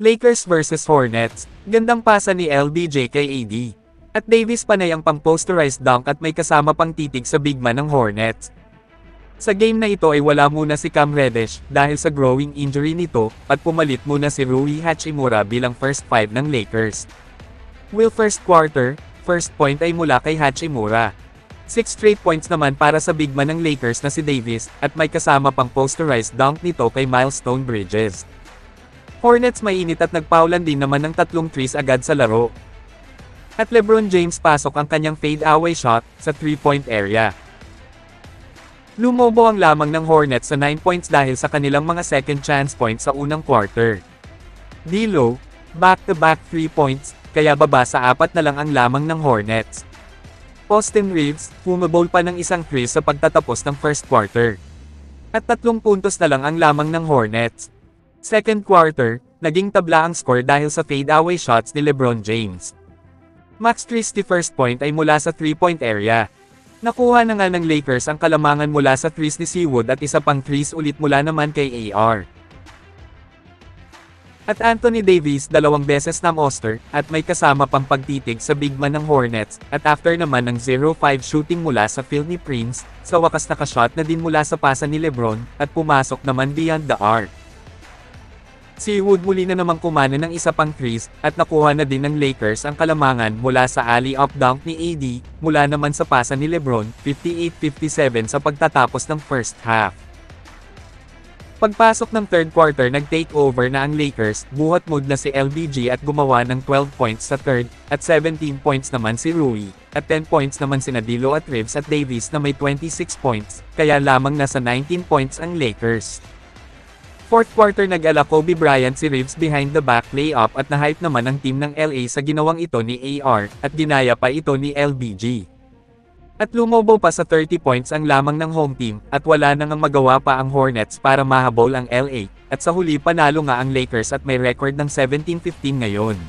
Lakers vs Hornets, gandang pasa ni LBJ kay AD. At Davis panay ang pang-posterized dunk at may kasama pang titig sa big man ng Hornets. Sa game na ito ay wala muna si Cam Reddish dahil sa growing injury nito at pumalit muna si Rui Hachimura bilang first five ng Lakers. First quarter, first point ay mula kay Hachimura. 6 straight points naman para sa big man ng Lakers na si Davis at may kasama pang posterized dunk nito kay Milestone Bridges. Hornets mainit at nagpaulan din naman ng 3 threes agad sa laro. At LeBron James pasok ang kanyang fade-away shot sa 3-point area. Lumobo ang lamang ng Hornets sa 9 points dahil sa kanilang mga second chance points sa unang quarter. D'Lo, back-to-back 3 points, kaya baba sa 4 na lang ang lamang ng Hornets. Austin Reeves, humabol pa ng isang three sa pagtatapos ng first quarter. At 3 puntos na lang ang lamang ng Hornets. Second quarter, naging tabla ang score dahil sa fade-away shots ni LeBron James. Max Christie first point ay mula sa 3-point area. Nakuha na nga ng Lakers ang kalamangan mula sa threes ni Seawood at isa pang threes ulit mula naman kay AR. At Anthony Davis 2 beses na monster, at may kasama pang pagtitig sa big man ng Hornets, at after naman ng 0-5 shooting mula sa field ni Prince, sa wakas nakashot na din mula sa pasa ni LeBron, at pumasok naman beyond the arc. Seawood muli na namang kumana ng isa pang threes, at nakuha na din ng Lakers ang kalamangan mula sa alley-oop dunk ni AD, mula naman sa pasa ni LeBron, 58-57 sa pagtatapos ng first half. Pagpasok ng third quarter nag-take over na ang Lakers, buhat mood na si LBJ at gumawa ng 12 points sa third, at 17 points naman si Rui, at 10 points naman sina D'Lo at Reeves at Davis na may 26 points, kaya lamang nasa 19 points ang Lakers. Fourth quarter nag-ala Kobe Bryant si Reeves behind the back layup at na-hype naman ang team ng LA sa ginawang ito ni AR, at ginaya pa ito ni LBJ. At lumobo pa sa 30 points ang lamang ng home team, at wala nang magawa pa ang Hornets para mahabol ang LA, at sa huli panalo nga ang Lakers at may record ng 17-15 ngayon.